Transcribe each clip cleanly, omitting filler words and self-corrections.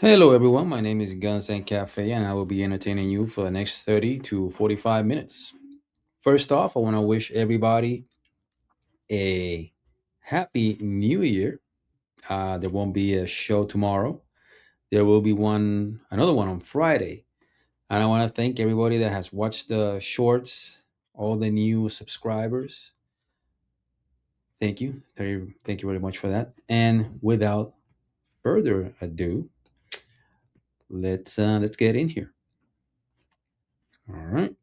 Hello, everyone. My name is Guns and Cafe, and I will be entertaining you for the next 30 to 45 minutes. First off, I want to wish everybody a happy new year. There won't be a show tomorrow. There will be another one on Friday. And I want to thank everybody that has watched the shorts, all the new subscribers. Thank you very much for that. And without further ado, let's get in here. All right.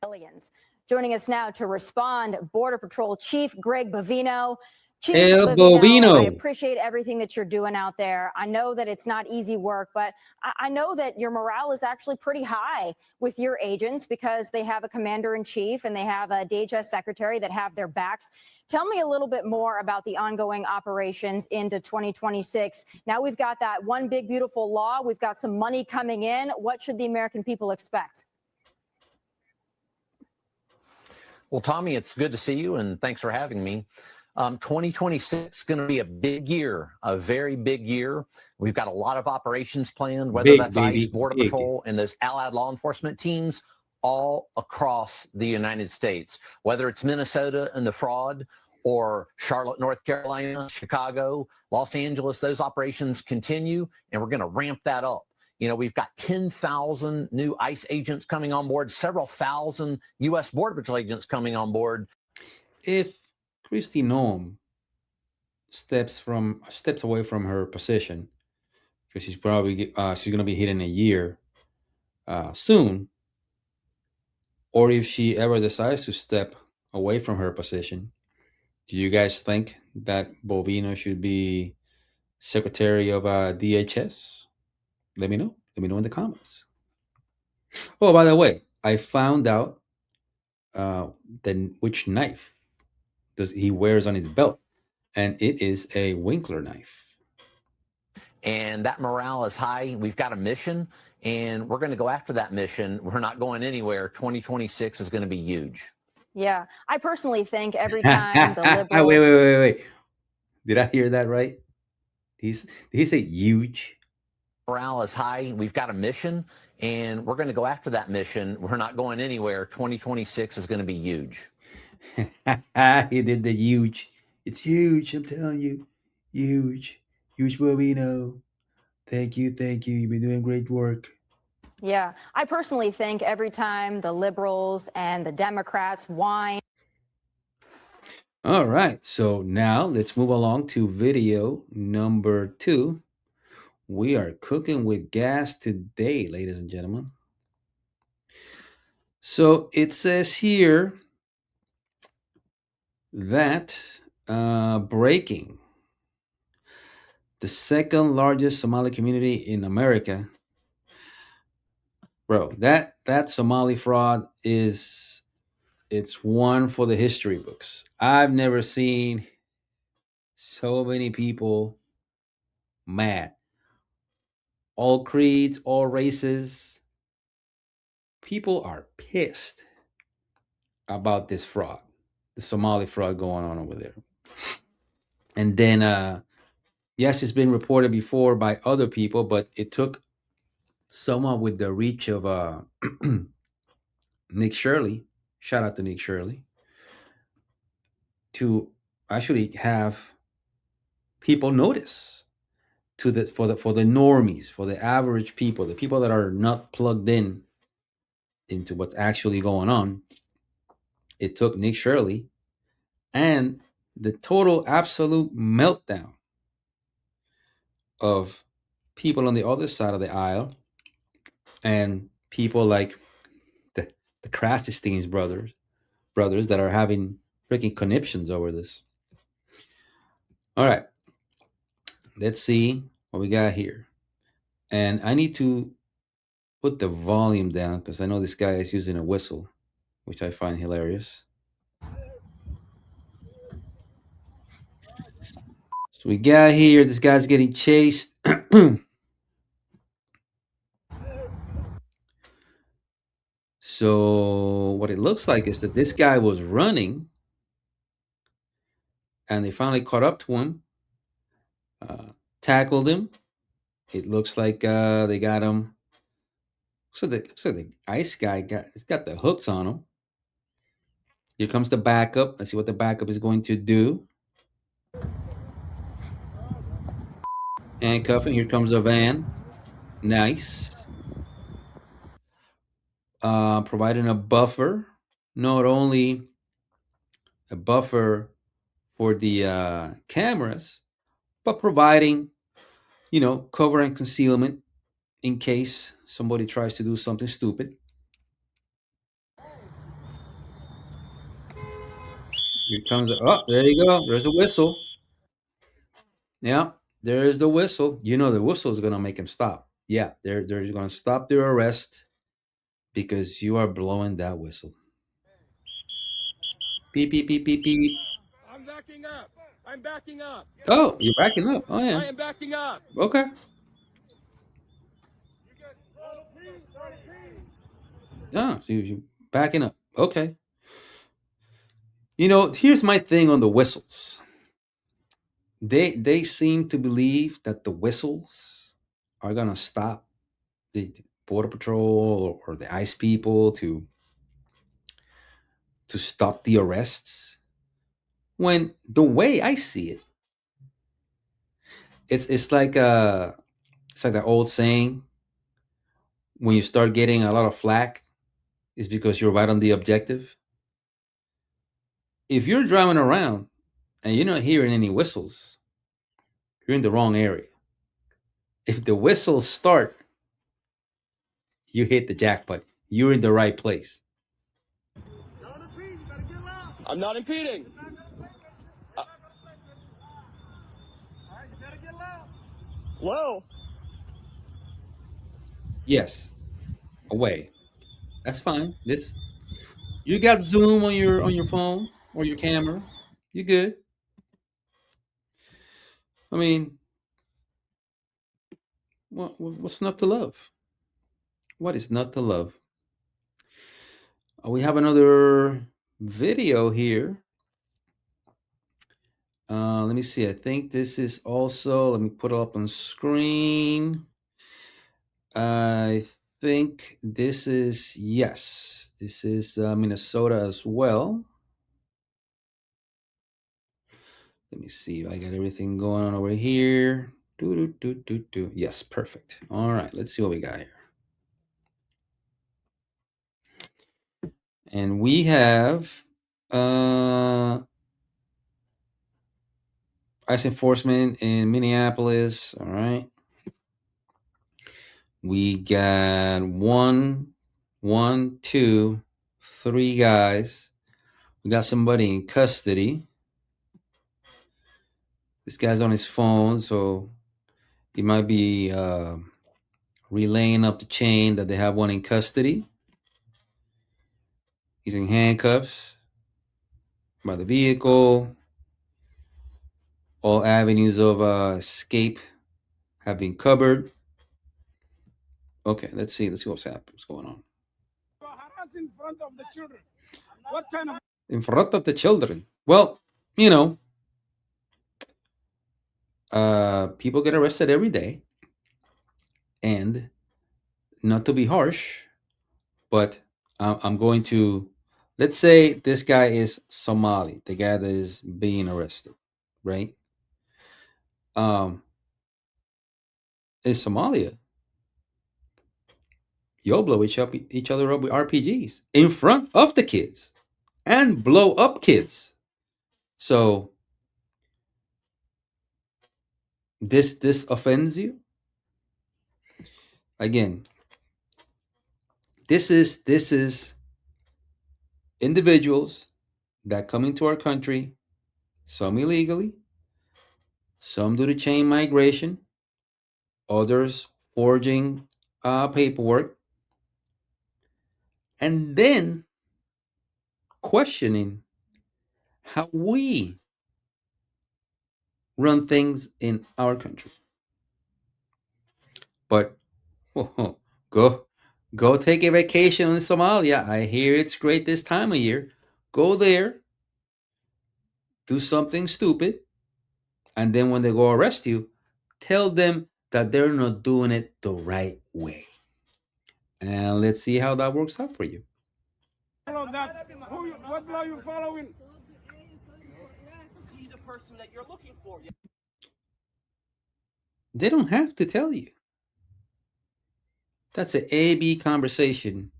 Aliens. Joining us now to respond, Border Patrol Chief Greg Bovino. Chief El Bovino. I appreciate everything that you're doing out there. I know that it's not easy work, but I know that your morale is actually pretty high with your agents because they have a commander-in-chief and they have a DHS secretary that have their backs. Tell me a little bit more about the ongoing operations into 2026. Now we've got that one big, beautiful law. We've got some money coming in. What should the American people expect? Well, Tommy, it's good to see you, and thanks for having me. 2026 is going to be a big year, a very big year. We've got a lot of operations planned, whether that's ICE, Border Patrol, and those allied law enforcement teams all across the United States, whether it's Minnesota and the fraud or Charlotte, North Carolina, Chicago, Los Angeles. Those operations continue, and we're going to ramp that up. You know, we've got 10,000 new ICE agents coming on board, several thousand U.S. Border Patrol agents coming on board. If Kristi Noem steps away from her position, because she's probably she's going to be hitting a year soon, or if she ever decides to step away from her position, do you guys think that Bovino should be Secretary of DHS? Let me know. Let me know in the comments. Oh, by the way, I found out which knife does he wears on his belt, and it is a Winkler knife. And that morale is high. We've got a mission, and we're going to go after that mission. We're not going anywhere. 2026 is going to be huge. Yeah, I personally think every time the liberal... Wait. Did I hear that right? Did he say huge? Morale is high. We've got a mission, and we're going to go after that mission. We're not going anywhere. 2026 is going to be huge. He did the huge. It's huge, I'm telling you. Huge. Huge Bovino. Thank you. You've been doing great work. Yeah, I personally think every time the liberals and the Democrats whine. All right, so now let's move along to video number 2. We are cooking with gas today, ladies and gentlemen. So it says here that breaking, the second largest Somali community in America. Bro, that Somali fraud it's one for the history books. I've never seen so many people mad. All creeds, all races. People are pissed about this fraud, the Somali fraud going on over there. And then, yes, it's been reported before by other people, but it took someone with the reach of Nick Shirley, shout out to Nick Shirley, to actually have people notice for the normies, for the average people, the people that are not plugged in into what's actually going on. It took Nick Shirley and the total absolute meltdown of people on the other side of the aisle and people like the Krassensteins brothers that are having freaking conniptions over this. All right, let's see what we got here. And I need to put the volume down because I know this guy is using a whistle, which I find hilarious. So we got here, this guy's getting chased. So what it looks like is that this guy was running and they finally caught up to him, tackled him, It looks like they got him. Looks like the ice guy got the hooks on him. Here comes the backup. Let's see what the backup is going to do. Handcuffing. Here comes the van. Nice. Providing a buffer. Not only a buffer for the cameras, but providing, cover and concealment in case somebody tries to do something stupid. Here comes there you go. There's a whistle. Yeah, there is the whistle. The whistle is gonna make him stop. Yeah, they're gonna stop their arrest because you are blowing that whistle. Beep beep beep beep beep. I'm backing up. I'm backing up. Oh, you're backing up. Oh yeah. I am backing up. Okay. Ah, so you're backing up. Okay. Here's my thing on the whistles. They seem to believe that the whistles are gonna stop the border patrol or the ICE people to stop the arrests. When the way I see it, it's like that old saying: when you start getting a lot of flack, it's because you're right on the objective. If you're driving around and you're not hearing any whistles, you're in the wrong area. If the whistles start, you hit the jackpot. You're in the right place. I'm not impeding. Low. Yes, away. That's fine. You got Zoom on your phone or your camera. You good. I mean, what's not to love? What is not to love? We have another video here. Let me see. I think this is also. Let me put it up on screen. I think this is yes. This is Minnesota as well. Let me see if I got everything going on over here. Do. Yes, perfect. All right, let's see what we got here. And we have ICE enforcement in Minneapolis. All right. We got one, two, three guys. We got somebody in custody. This guy's on his phone, so he might be relaying up the chain that they have one in custody. He's in handcuffs by the vehicle. All avenues of escape have been covered. Okay, let's see what's happening. What's going on? In front of the children. What kind of? In front of the children. Well, people get arrested every day, and not to be harsh, but I'm going to, let's say this guy is Somali, the guy that is being arrested, right? In Somalia, you'll blow each other up with RPGs in front of the kids and blow up kids. So this offends you? Again, this is individuals that come into our country, some illegally, some due to chain migration, others forging paperwork, and then questioning how we run things in our country. But go take a vacation in Somalia. I hear it's great this time of year. Go there, do something stupid, and then when they go arrest you, tell them that they're not doing it the right way. And let's see how that works out for you. Follow that. What law you following? Be the person that you're looking for. They don't have to tell you. That's an A-B conversation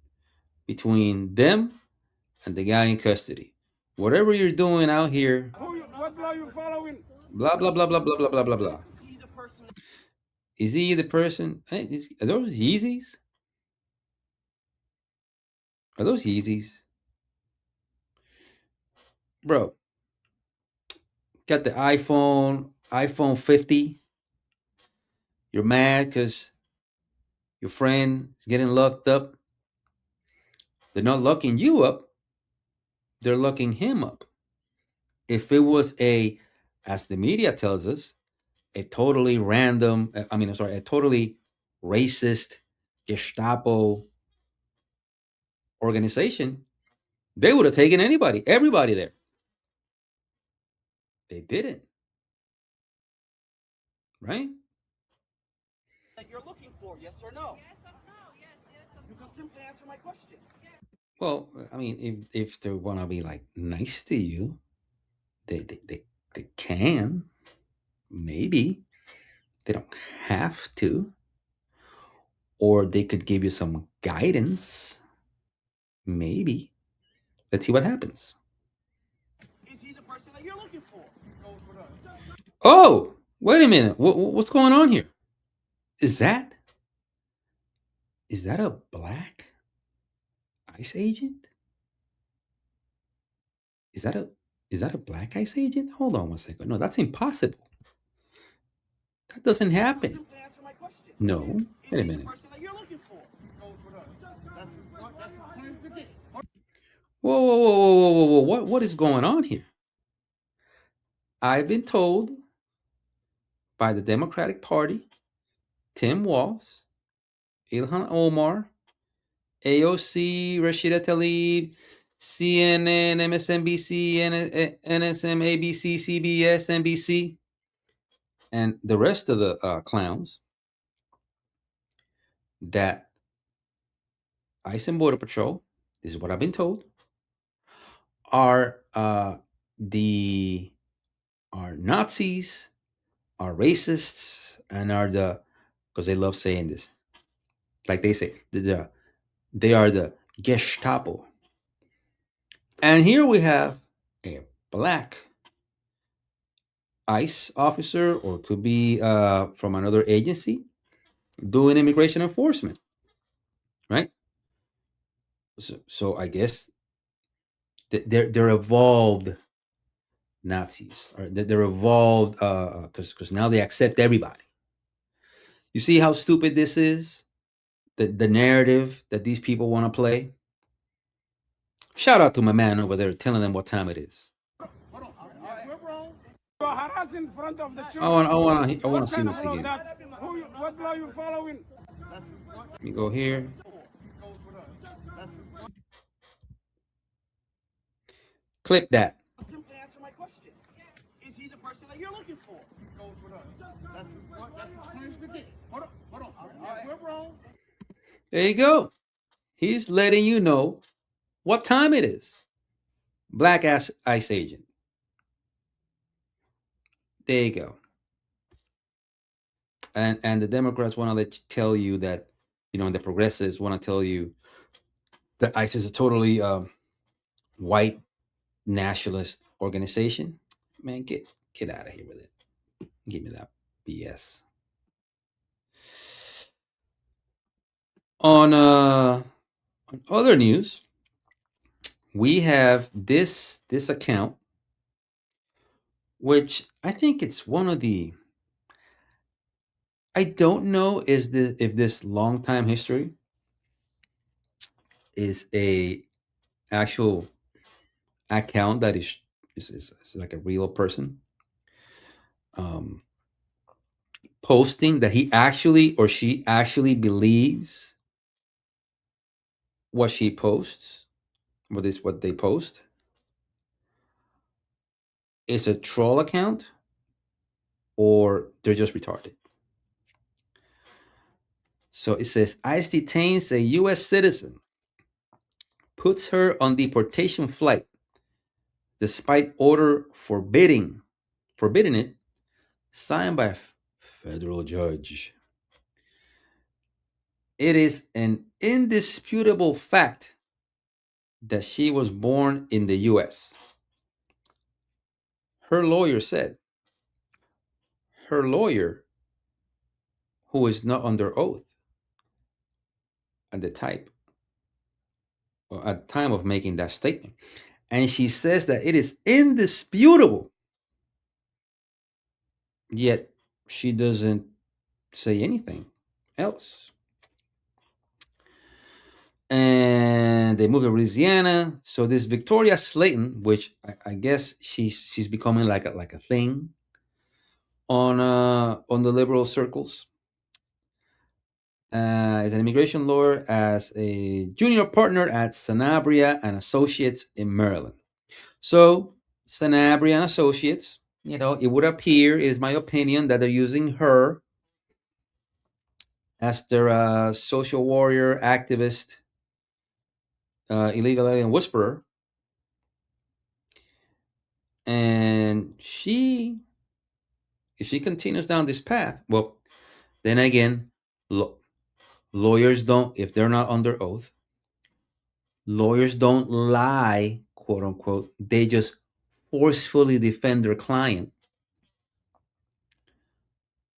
between them and the guy in custody. Whatever you're doing out here, What law you following? blah, blah, blah, blah, blah, blah, blah, blah, blah. Be the person. Is he the person? Hey, are those Yeezys? Are those Yeezys? Bro, got the iPhone 50. You're mad because your friend is getting locked up. They're not locking you up. They're locking him up. If it was as the media tells us, a totally a totally racist Gestapo organization, they would have taken everybody there. They didn't. Right? That you're looking for, yes or no? You can simply answer my question. Well, I mean, if they want to be like nice to you, they can. Maybe. They don't have to. Or they could give you some guidance. Maybe. Let's see what happens. Is he the person that you're looking for? Oh, wait a minute. What's going on here? Is that a black ICE agent? Is that a black ICE agent? Hold on one second. No, that's impossible. That doesn't happen. Simply answer my question. No. Wait a Is he minute. the person that you're looking for? Whoa. What is going on here? I've been told by the Democratic Party, Tim Walz, Ilhan Omar, AOC, Rashida Tlaib, CNN, MSNBC, NSM, ABC, CBS, NBC, and the rest of the clowns that ICE and Border Patrol, this is what I've been told, are Nazis, are racists, and because they love saying this, like they say, they are the Gestapo. And here we have a black ICE officer, or could be from another agency, doing immigration enforcement, right? So I guess they're evolved Nazis, or they're evolved because now they accept everybody. You see how stupid this is? The narrative that these people want to play. Shout out to my man over there telling them what time it is. You're harassing in front of the children. I want to see this again. What law you following? Let me go here. Clip that. Simply answer my question. Is he the person that you're looking for? There you go. He's letting you know what time it is. Black ass ICE agent. There you go. And the Democrats want to tell you that, and the progressives want to tell you that ICE is a totally white nationalist organization. Man, get out of here with it. Give me that BS. On other news, we have this account, which I think it's one of the. I don't know if this long time history is a actual account that is like a real person posting that he actually or she actually believes what she posts, what they post is a troll account, or they're just retarded. So it says ICE detains a U.S. citizen, puts her on deportation flight despite order forbidding it, signed by a federal judge. It is an indisputable fact that she was born in the U.S. Her lawyer said. Her lawyer, who is not under oath at the type or at the time of making that statement, and she says that it is indisputable. Yet she doesn't say anything else. And they moved to Louisiana. So this Victoria Slayton, which I guess she's becoming like a thing on the liberal circles, is an immigration lawyer as a junior partner at Sanabria and Associates in Maryland. So Sanabria and Associates, it would appear, it is my opinion, that they're using her as their social warrior, activist, illegal alien whisperer. And if she continues down this path, well, then again, lawyers don't, if they're not under oath, lawyers don't lie, quote unquote. They just forcefully defend their client.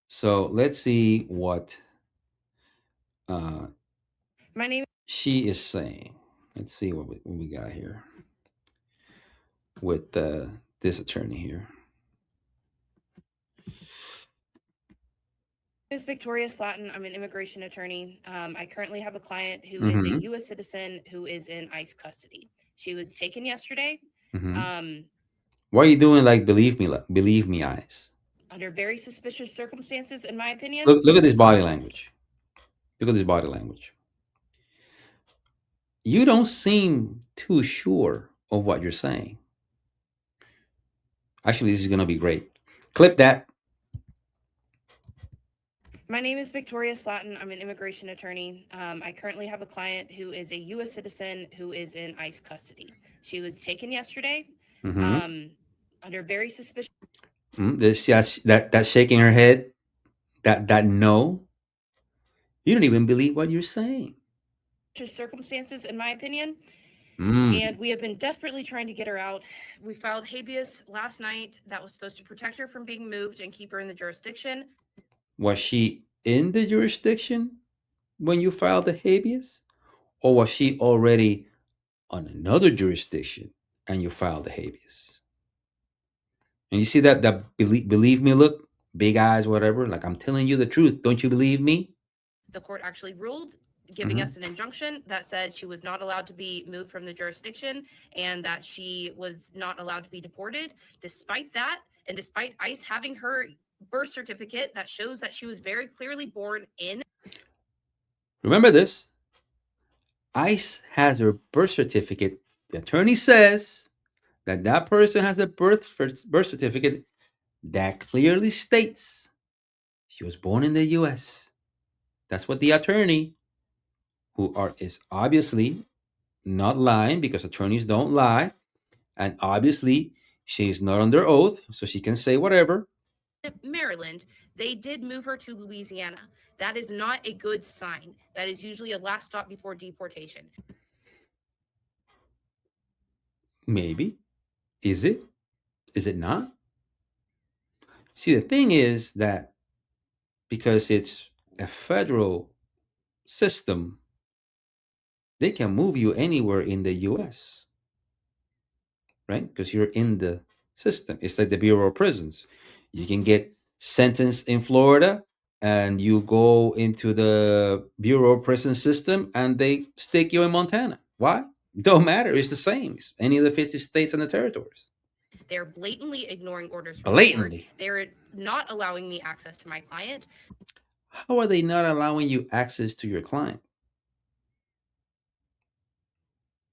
So let's see what My name she is saying. Let's see what we got here with this attorney here. is Victoria Slatton. I'm an immigration attorney. I currently have a client who is a U.S. citizen who is in ICE custody. She was taken yesterday. Why are you doing like believe me eyes? Under very suspicious circumstances, in my opinion. Look at this body language. Look at this body language. You don't seem too sure of what you're saying. Actually, this is going to be great. Clip that. My name is Victoria Slatton. I'm an immigration attorney. I currently have a client who is a U.S. citizen who is in ICE custody. She was taken yesterday. Under very suspicious. That shaking her head. That no. You don't even believe what you're saying. Circumstances, in my opinion. And we have been desperately trying to get her out. We filed habeas last night that was supposed to protect her from being moved and keep her in the jurisdiction. Was she in the jurisdiction when you filed the habeas? Or was she already on another jurisdiction and you filed the habeas? And you see that believe me look, big eyes, whatever, like I'm telling you the truth. Don't you believe me? The court actually ruled, giving us an injunction that said she was not allowed to be moved from the jurisdiction and that she was not allowed to be deported. Despite that, and despite ICE having her birth certificate that shows that she was very clearly born in. Remember this. ICE has her birth certificate. The attorney says that person has a birth certificate that clearly states she was born in the U.S. That's what the attorney, is obviously not lying, because attorneys don't lie, and obviously she's not under oath, so she can say whatever. Maryland, they did move her to Louisiana. That is not a good sign. That is usually a last stop before deportation. Maybe. Is it? Is it not? See, the thing is that because it's a federal system, they can move you anywhere in the US, right? Because you're in the system. It's like the Bureau of Prisons. You can get sentenced in Florida and you go into the Bureau of Prison system and they stick you in Montana. Why? Don't matter. It's the same. It's any of the 50 states and the territories. They're blatantly ignoring orders from Blatantly. the court. They're not allowing me access to my client. How are they not allowing you access to your client?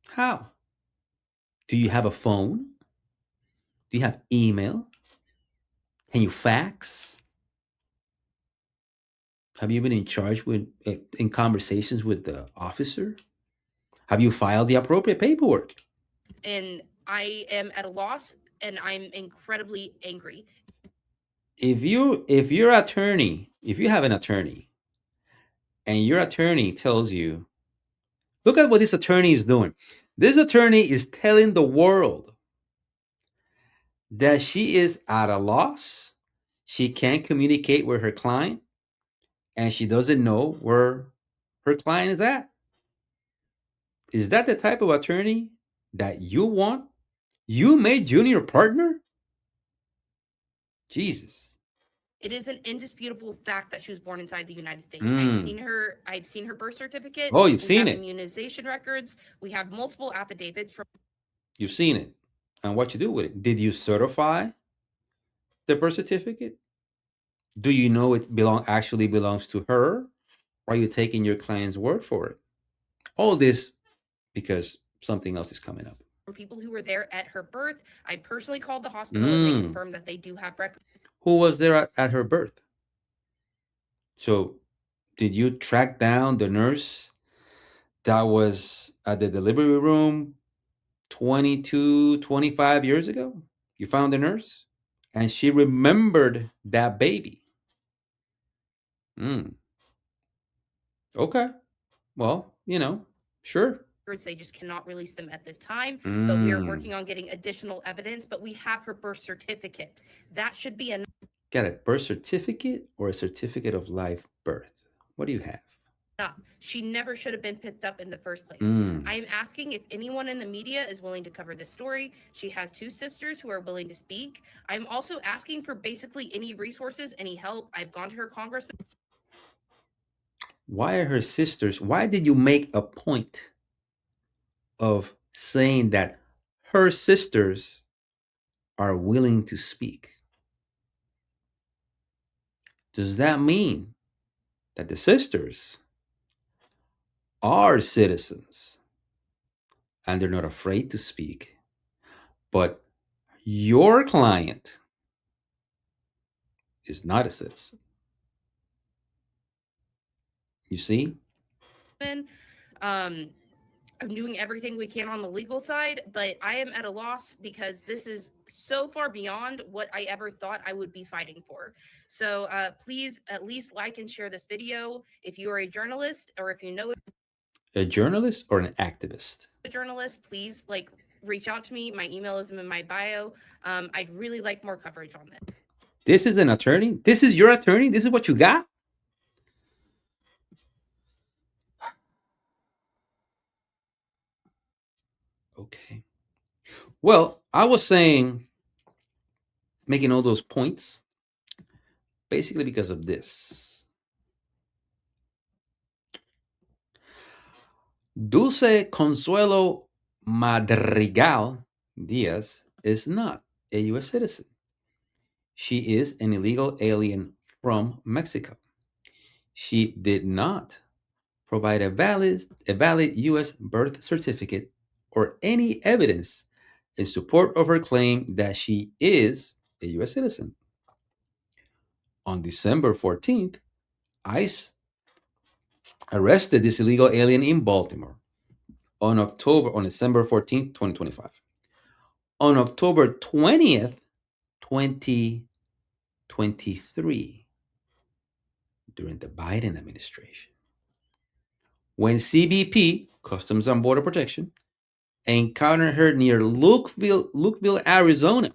How? Do you have a phone? Do you have email? Can you fax? Have you been in charge with in conversations with the officer? Have you filed the appropriate paperwork? And I am at a loss, and I'm incredibly angry. If your attorney, if you have an attorney, and your attorney tells you, look at what this attorney is doing. This attorney is telling the world that she is at a loss, she can't communicate with her client, and she doesn't know where her client is at. Is that the type of attorney that you want? You made junior partner? Jesus. It is an indisputable fact that she was born inside the United States. Mm. I've seen her birth certificate. Oh, you've We seen have it. immunization records. We have multiple affidavits from You've seen it. And what you do with it? Did you certify the birth certificate? Do you know it actually belongs to her? Or are you taking your client's word for it? All this because something else is coming up. people who were there at her birth. I personally called the hospital and they confirmed that they do have records. Who was there at her birth? So did you track down the nurse that was at the delivery room 22, 25 years ago? You found the nurse and she remembered that baby. Okay. Well, sure. They just cannot release them at this time, but we are working on getting additional evidence. But we have her birth certificate. That should be enough. Got a birth certificate or a certificate of live birth? What do you have? She never should have been picked up in the first place. I am asking if anyone in the media is willing to cover this story. She has 2 sisters who are willing to speak. I'm also asking for basically any resources, any help. I've gone to her congressman. Why are her sisters? Why did you make a point of saying that her sisters are willing to speak? Does that mean that the sisters are citizens and they're not afraid to speak, but your client is not a citizen? You see? I'm doing everything we can on the legal side, but I am at a loss because this is so far beyond what I ever thought I would be fighting for. So please at least like and share this video. If you are a journalist or if you know a journalist or an activist, please reach out to me. My email is in my bio. I'd really like more coverage on this. This is an attorney? This is your attorney? This is what you got? Okay. Well, I was making all those points basically because of this. Dulce Consuelo Madrigal Diaz is not a U.S. citizen. She is an illegal alien from Mexico. She did not provide a valid U.S. birth certificate or any evidence in support of her claim that she is a U.S. citizen. On December 14th, ICE arrested this illegal alien in Baltimore. On December 14th, 2025. On October 20th, 2023, during the Biden administration, when CBP, Customs and Border Protection, encountered her near Lukeville, Arizona,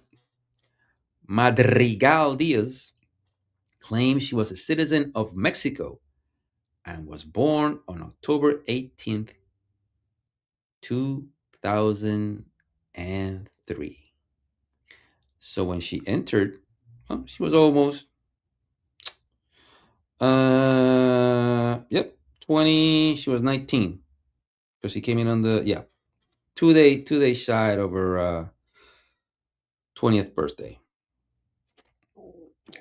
Madrigal Diaz claimed she was a citizen of Mexico and was born on October 18th, 2003. So when she entered, she was almost 20. She was 19 because she came in on the 2 days shy of her 20th birthday.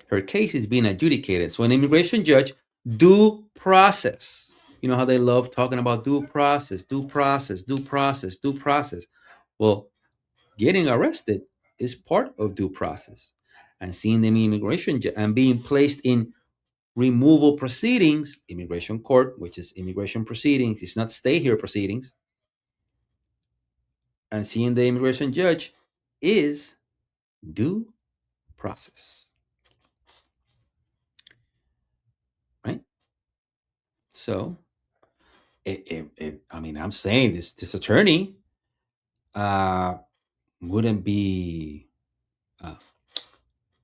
Her case is being adjudicated. So an immigration judge, due process. You know how they love talking about due process, due process, due process, due process. Well, getting arrested is part of due process. And seeing them in immigration and being placed in removal proceedings, immigration court, which is immigration proceedings, it's not stay here proceedings, and seeing the immigration judge is due process. Right? So, I mean, I'm saying this attorney wouldn't be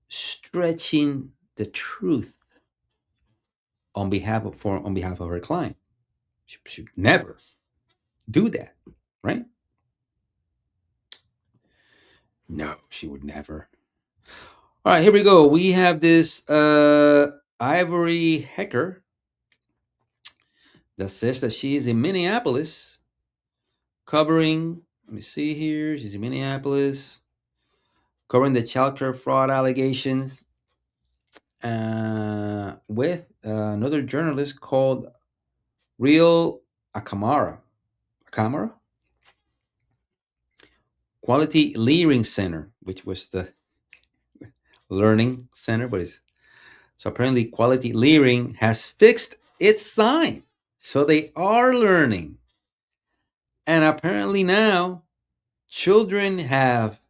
stretching the truth on behalf of her client. She should never do that, right? No, she would never. All right, here we go. We have this Ivory Hecker that says that she is in Minneapolis covering, let me see here, she's in Minneapolis covering the childcare fraud allegations with another journalist called Real Akamara. Quality Learning Center, which was the learning center, but it's so apparently Quality Learning has fixed its sign. So they are learning. And apparently now children have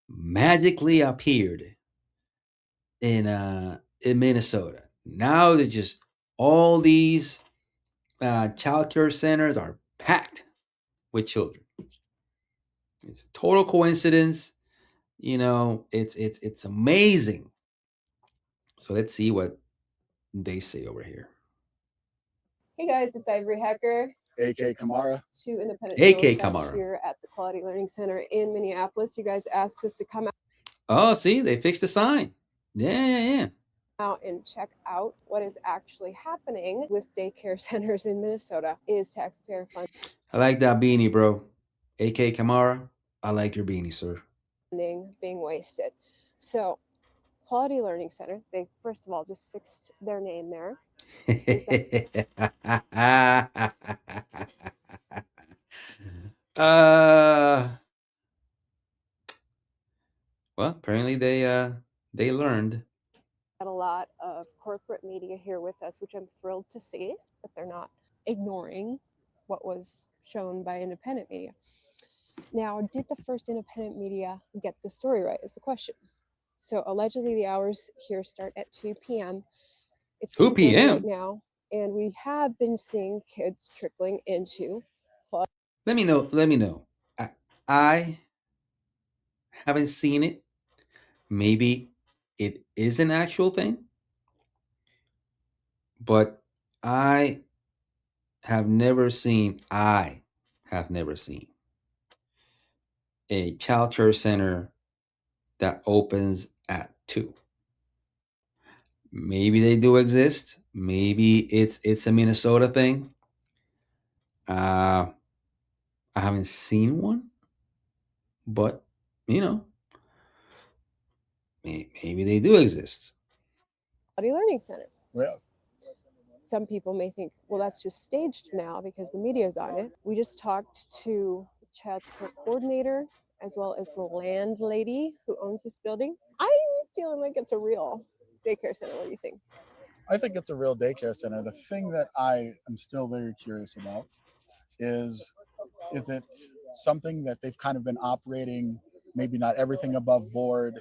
magically appeared in Minnesota. Now they're just all these child care centers are packed with children. It's a total coincidence. You know, it's amazing. So let's see what they say over here. Hey guys, it's Ivory Hecker, AK Kamara. two independent AK journalists out Kamara. here at the Quality Learning Center in Minneapolis. You guys asked us to come Oh, see, they fixed the sign. Yeah. out and check out what is actually happening with daycare centers in Minnesota. It is taxpayer I like that beanie, bro. AK Kamara, I like your beanie, sir. funding being wasted. So, Quality Learning Center, they first of all just fixed their name there. Well, apparently they learned. Got a lot of corporate media here with us, which I'm thrilled to see, but they're not ignoring what was shown by independent media. Now, did the first independent media get the story right is the question. So allegedly the hours here start at 2 p.m. It's 2 p.m. right now, and we have been seeing kids trickling into. Let me know. I haven't seen it. Maybe it is an actual thing, but I have never seen a child care center that opens at 2. Maybe they do exist. Maybe it's a Minnesota thing. I haven't seen one, but you know, maybe they do exist. Quality Learning Center. Well, Some people may think, well, that's just staged now because the media is on it. We just talked to the child care coordinator as well as the landlady who owns this building. I'm feeling like it's a real daycare center. What do you think? I think it's a real daycare center. The thing that I am still very curious about is it something that they've kind of been operating, maybe not everything above board,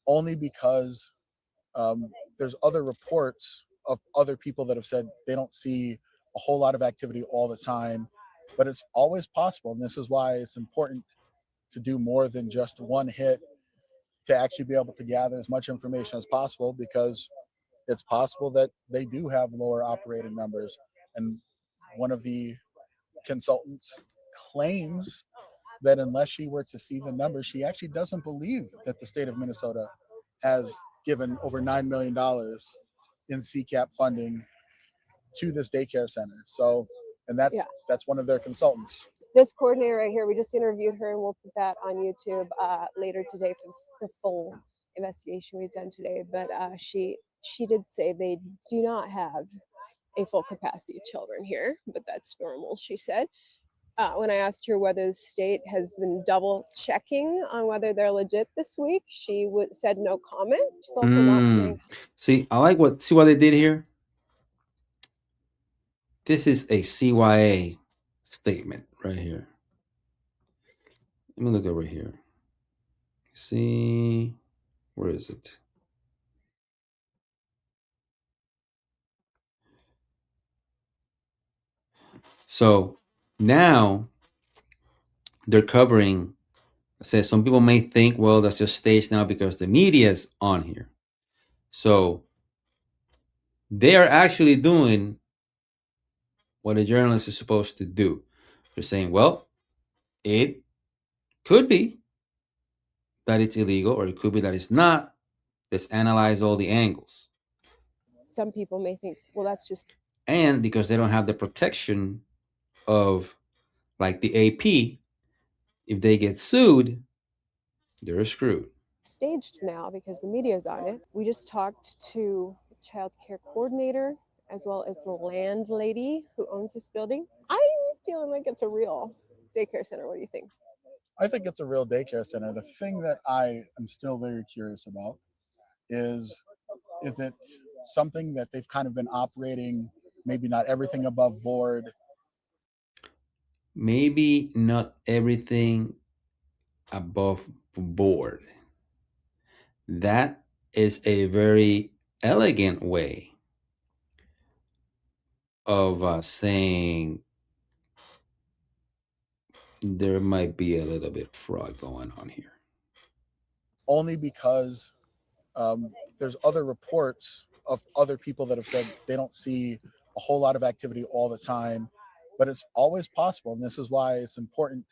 only because there's other reports of other people that have said they don't see a whole lot of activity all the time, but it's always possible. And this is why it's important to do more than just one hit, to actually be able to gather as much information as possible, because it's possible that they do have lower operating numbers. And one of the consultants claims that unless she were to see the numbers, she actually doesn't believe that the state of Minnesota has given over $9 million in CCAP funding to this daycare center. So, and that's one of their consultants. This coordinator right here, we just interviewed her, and we'll put that on YouTube later today for the full investigation we've done today. But she did say they do not have a full capacity of children here, but that's normal, she said. When I asked her whether the state has been double checking on whether they're legit this week, she said no comment. She's also not saying. See, I like see what they did here? This is a CYA statement right here. Let me look over here. See, where is it? So now they're covering. I said some people may think, well, that's just staged now because the media's on here. So they are actually doing what a journalist is supposed to do. They're saying, well, it could be that it's illegal, or it could be that it's not. Let's analyze all the angles. Some people may think, well, that's just. And because they don't have the protection of like the AP, if they get sued, they're screwed. Staged now because the media is on it. We just talked to the child care coordinator as well as the landlady who owns this building. I'm feeling like it's a real daycare center. What do you think? I think it's a real daycare center. The thing that I am still very curious about is it something that they've kind of been operating, maybe not everything above board? Maybe not everything above board. That is a very elegant way of saying there might be a little bit of fraud going on here. Only because there's other reports of other people that have said they don't see a whole lot of activity all the time, but it's always possible. And this is why it's important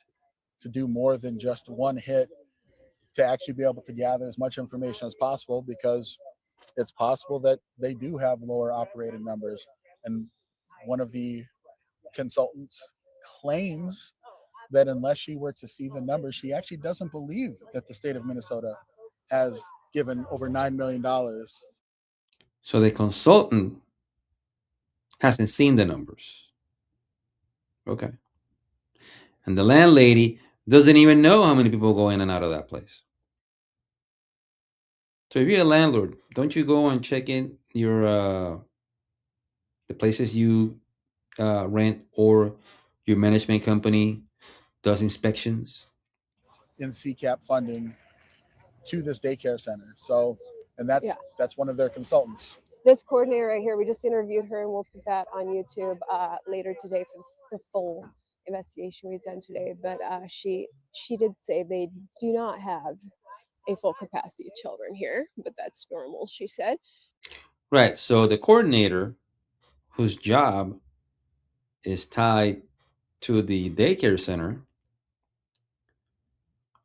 to do more than just one hit, to actually be able to gather as much information as possible, because it's possible that they do have lower operating numbers. And one of the consultants claims that unless she were to see the numbers, she actually doesn't believe that the state of Minnesota has given over $9 million. So the consultant hasn't seen the numbers. Okay. And the landlady doesn't even know how many people go in and out of that place. So if you're a landlord, don't you go and check in your the places you rent, or your management company does inspections? In CCAP funding to this daycare center. So, and that's one of their consultants. This coordinator right here, we just interviewed her, and we'll put that on YouTube later today for the full investigation we've done today. But she did say they do not have a full capacity of children here, but that's normal, she said. Right. So the coordinator, whose job is tied to the daycare center,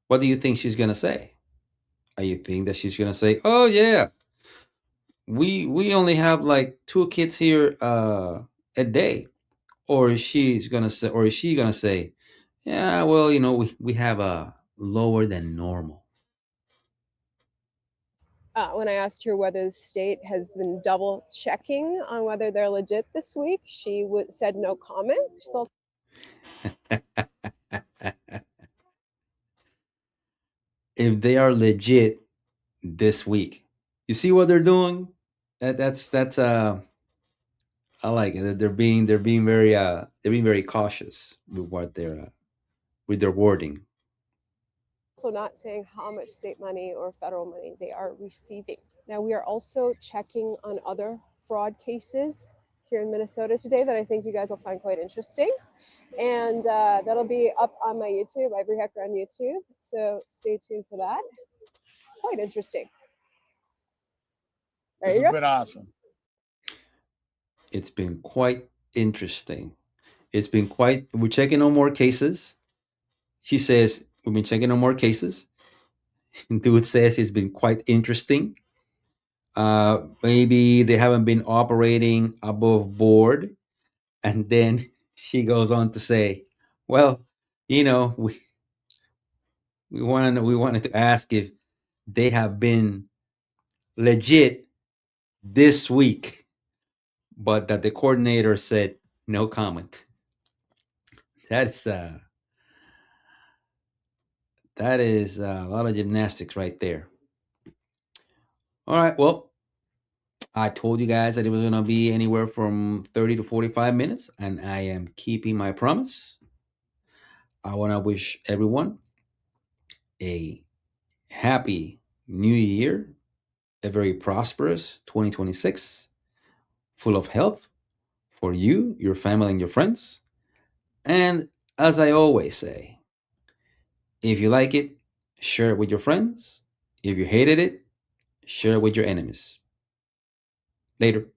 what do you think she's going to say? You think that she's going to say, oh yeah, we only have like 2 kids here a day? Or is she going to say, yeah, well, we have a lower than normal? When I asked her whether the state has been double checking on whether they're legit this week, she said no comment. She's also If they are legit this week, you see what they're doing? That's I like it. They're being very cautious with what they're with their wording. also not saying how much state money or federal money they are receiving. Now, we are also checking on other fraud cases here in Minnesota today that I think you guys will find quite interesting. And that'll be up on my YouTube, Ivory Hecker on YouTube. So stay tuned for that. Quite interesting. This has been awesome. It's been quite interesting. We're checking on more cases. She says, we've been checking on more cases. Dude says it's been quite interesting. Maybe they haven't been operating above board. And then she goes on to say, well, we wanted to ask if they have been legit this week, but that the coordinator said no comment. That is That is a lot of gymnastics right there. All right. Well, I told you guys that it was going to be anywhere from 30 to 45 minutes, and I am keeping my promise. I want to wish everyone a happy new year, a very prosperous 2026, full of health for you, your family, and your friends. And as I always say, if you like it, share it with your friends. If you hated it, share it with your enemies. Later.